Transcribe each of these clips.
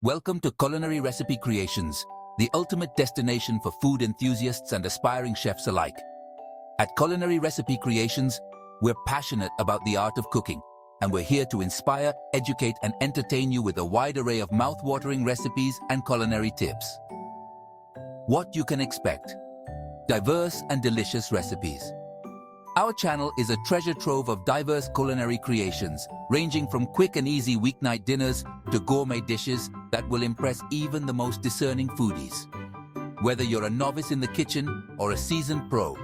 Welcome to Culinary Recipe Creations, the ultimate destination for food enthusiasts and aspiring chefs alike. At Culinary Recipe Creations, we're passionate about the art of cooking, and we're here to inspire, educate, and entertain you with a wide array of mouth-watering recipes and culinary tips. What you can expect: diverse and delicious recipes. Our channel is a treasure trove of diverse culinary creations, ranging from quick and easy weeknight dinners to gourmet dishes that will impress even the most discerning foodies. Whether you're a novice in the kitchen or a seasoned pro,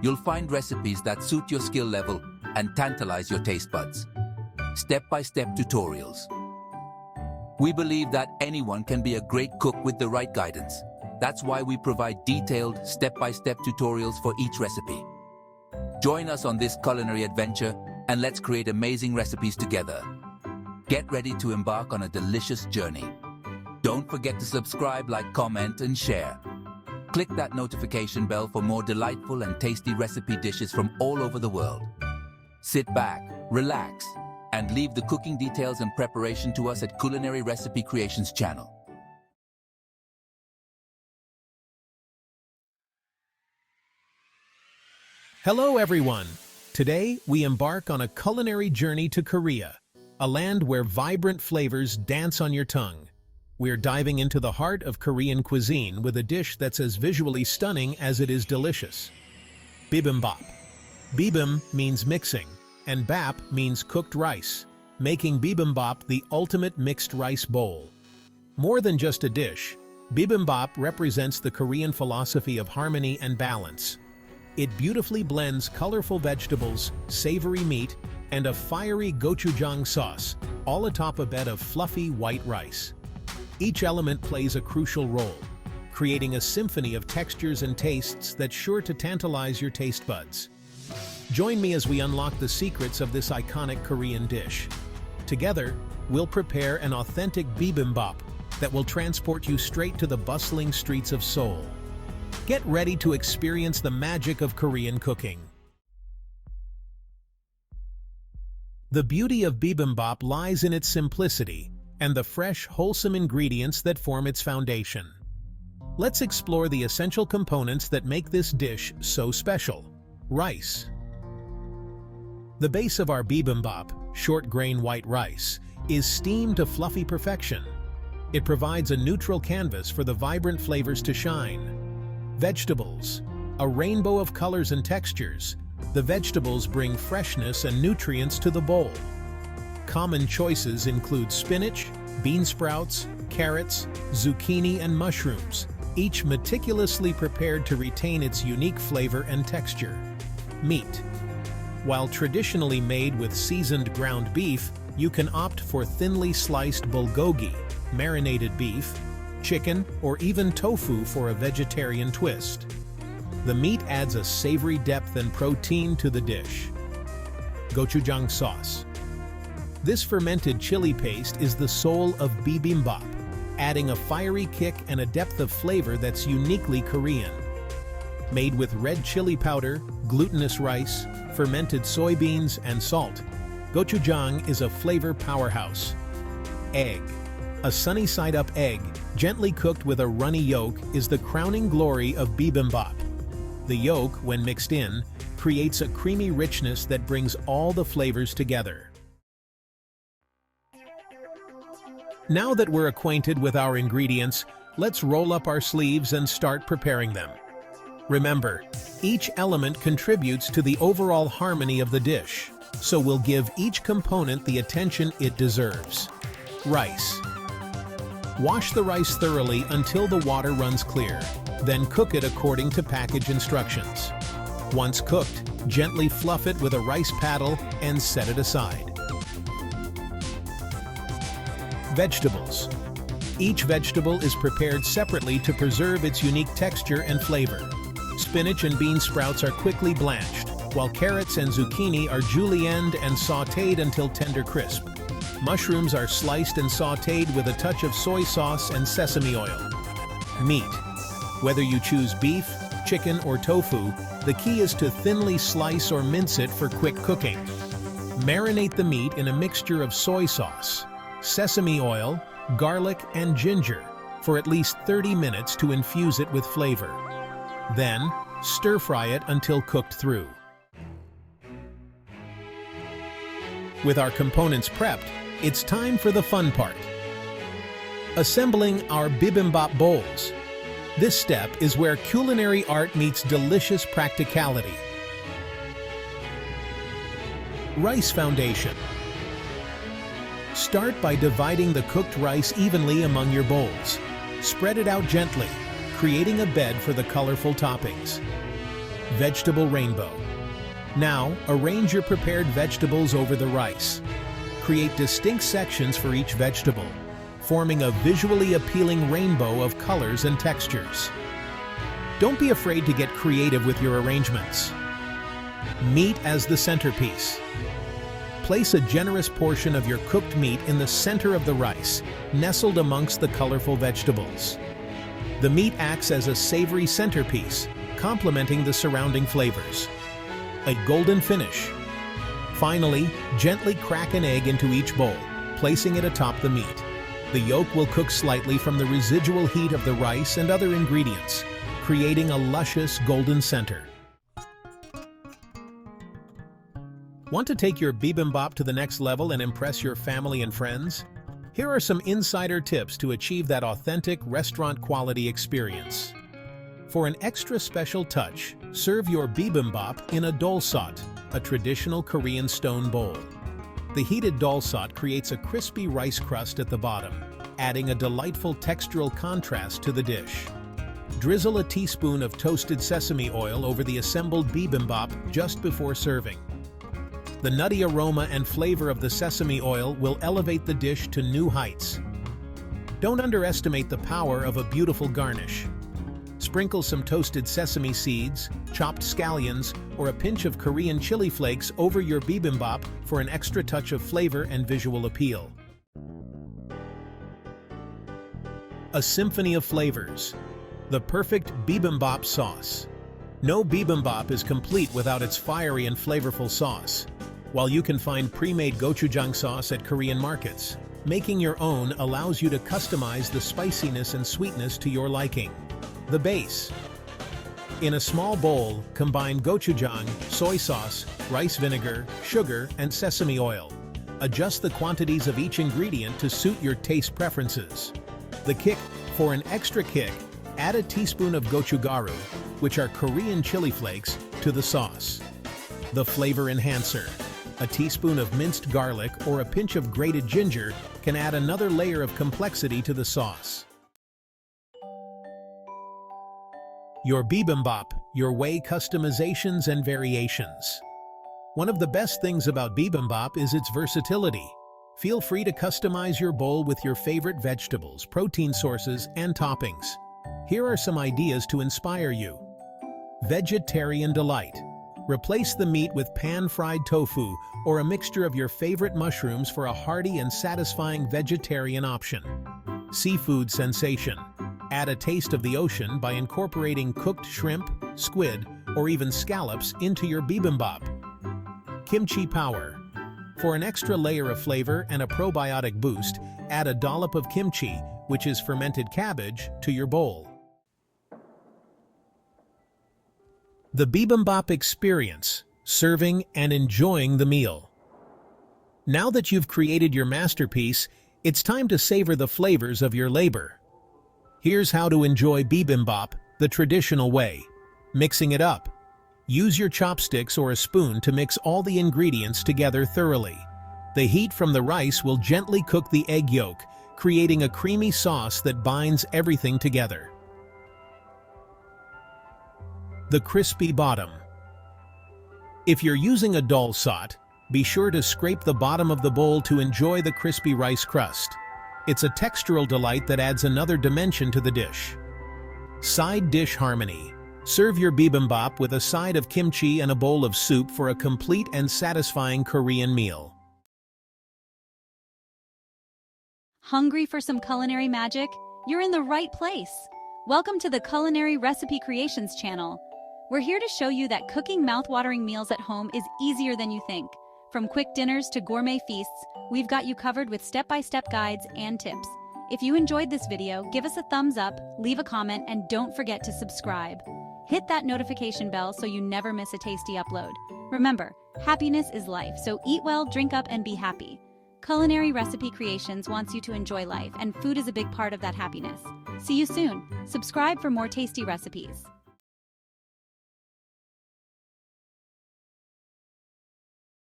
you'll find recipes that suit your skill level and tantalize your taste buds. Step-by-step tutorials. We believe that anyone can be a great cook with the right guidance. That's why we provide detailed, step-by-step tutorials for each recipe. Join us on this culinary adventure and let's create amazing recipes together. Get ready to embark on a delicious journey. Don't forget to subscribe, like, comment, and share. Click that notification bell for more delightful and tasty recipe dishes from all over the world. Sit back, relax, and leave the cooking details and preparation to us at Culinary Recipe Creations channel. Hello everyone! Today we embark on a culinary journey to Korea, a land where vibrant flavors dance on your tongue. We're diving into the heart of Korean cuisine with a dish that's as visually stunning as it is delicious. Bibimbap. Bibim means mixing, and bap means cooked rice, making bibimbap the ultimate mixed rice bowl. More than just a dish, bibimbap represents the Korean philosophy of harmony and balance. It beautifully blends colorful vegetables, savory meat, and a fiery gochujang sauce, all atop a bed of fluffy white rice. Each element plays a crucial role, creating a symphony of textures and tastes that's sure to tantalize your taste buds. Join me as we unlock the secrets of this iconic Korean dish. Together, we'll prepare an authentic bibimbap that will transport you straight to the bustling streets of Seoul. Get ready to experience the magic of Korean cooking. The beauty of bibimbap lies in its simplicity and the fresh, wholesome ingredients that form its foundation. Let's explore the essential components that make this dish so special. Rice. The base of our bibimbap, short-grain white rice, is steamed to fluffy perfection. It provides a neutral canvas for the vibrant flavors to shine. Vegetables. A rainbow of colors and textures, the vegetables bring freshness and nutrients to the bowl. Common choices include spinach, bean sprouts, carrots, zucchini, and mushrooms, each meticulously prepared to retain its unique flavor and texture. Meat. While traditionally made with seasoned ground beef, you can opt for thinly sliced bulgogi, marinated beef, chicken, or even tofu for a vegetarian twist. The meat adds a savory depth and protein to the dish. Gochujang sauce. This fermented chili paste is the soul of bibimbap, adding a fiery kick and a depth of flavor that's uniquely Korean. Made with red chili powder, glutinous rice, fermented soybeans, and salt, gochujang is a flavor powerhouse. Egg. A sunny-side-up egg, gently cooked with a runny yolk, is the crowning glory of bibimbap. The yolk, when mixed in, creates a creamy richness that brings all the flavors together. Now that we're acquainted with our ingredients, let's roll up our sleeves and start preparing them. Remember, each element contributes to the overall harmony of the dish, so we'll give each component the attention it deserves. Rice. Wash the rice thoroughly until the water runs clear, then cook it according to package instructions. Once cooked, gently fluff it with a rice paddle and set it aside. Vegetables. Each vegetable is prepared separately to preserve its unique texture and flavor. Spinach and bean sprouts are quickly blanched, while carrots and zucchini are julienned and sautéed until tender crisp. Mushrooms are sliced and sautéed with a touch of soy sauce and sesame oil. Meat. Whether you choose beef, chicken, or tofu, the key is to thinly slice or mince it for quick cooking. Marinate the meat in a mixture of soy sauce, sesame oil, garlic, and ginger for at least 30 minutes to infuse it with flavor. Then, stir-fry it until cooked through. With our components prepped, it's time for the fun part. Assembling our bibimbap bowls. This step is where culinary art meets delicious practicality. Rice foundation. Start by dividing the cooked rice evenly among your bowls. Spread it out gently, creating a bed for the colorful toppings. Vegetable rainbow. Now, arrange your prepared vegetables over the rice. Create distinct sections for each vegetable, forming a visually appealing rainbow of colors and textures. Don't be afraid to get creative with your arrangements. Meat as the centerpiece. Place a generous portion of your cooked meat in the center of the rice, nestled amongst the colorful vegetables. The meat acts as a savory centerpiece, complementing the surrounding flavors. A golden finish. Finally, gently crack an egg into each bowl, placing it atop the meat. The yolk will cook slightly from the residual heat of the rice and other ingredients, creating a luscious golden center. Want to take your bibimbap to the next level and impress your family and friends? Here are some insider tips to achieve that authentic restaurant-quality experience. For an extra special touch, serve your bibimbap in a dolsot, a traditional Korean stone bowl. The heated dolsot creates a crispy rice crust at the bottom, adding a delightful textural contrast to the dish. Drizzle a teaspoon of toasted sesame oil over the assembled bibimbap just before serving. The nutty aroma and flavor of the sesame oil will elevate the dish to new heights. Don't underestimate the power of a beautiful garnish. Sprinkle some toasted sesame seeds, chopped scallions, or a pinch of Korean chili flakes over your bibimbap for an extra touch of flavor and visual appeal. A symphony of flavors. The perfect bibimbap sauce. No bibimbap is complete without its fiery and flavorful sauce. While you can find pre-made gochujang sauce at Korean markets, making your own allows you to customize the spiciness and sweetness to your liking. The base. In a small bowl, combine gochujang, soy sauce, rice vinegar, sugar, and sesame oil. Adjust the quantities of each ingredient to suit your taste preferences. The kick. For an extra kick, add a teaspoon of gochugaru, which are Korean chili flakes, to the sauce. The flavor enhancer. A teaspoon of minced garlic or a pinch of grated ginger can add another layer of complexity to the sauce. Your bibimbap, your way customizations and variations. One of the best things about bibimbap is its versatility. Feel free to customize your bowl with your favorite vegetables, protein sources, and toppings. Here are some ideas to inspire you. Vegetarian delight. Replace the meat with pan-fried tofu or a mixture of your favorite mushrooms for a hearty and satisfying vegetarian option. Seafood sensation. Add a taste of the ocean by incorporating cooked shrimp, squid, or even scallops into your bibimbap. Kimchi power. For an extra layer of flavor and a probiotic boost, add a dollop of kimchi, which is fermented cabbage, to your bowl. The bibimbap experience, serving and enjoying the meal. Now that you've created your masterpiece, it's time to savor the flavors of your labor. Here's how to enjoy bibimbap the traditional way. Mixing it up. Use your chopsticks or a spoon to mix all the ingredients together thoroughly. The heat from the rice will gently cook the egg yolk, creating a creamy sauce that binds everything together. The crispy bottom. If you're using a dolsot, be sure to scrape the bottom of the bowl to enjoy the crispy rice crust. It's a textural delight that adds another dimension to the dish. Side dish harmony. Serve your bibimbap with a side of kimchi and a bowl of soup for a complete and satisfying Korean meal. Hungry for some culinary magic? You're in the right place. Welcome to the Culinary Recipe Creations channel. We're here to show you that cooking mouth-watering meals at home is easier than you think. From quick dinners to gourmet feasts, we've got you covered with step-by-step guides and tips. If you enjoyed this video, give us a thumbs up, leave a comment, and don't forget to subscribe. Hit that notification bell so you never miss a tasty upload. Remember, happiness is life, so eat well, drink up, and be happy. Culinary Recipe Creations wants you to enjoy life, and food is a big part of that happiness. See you soon. Subscribe for more tasty recipes.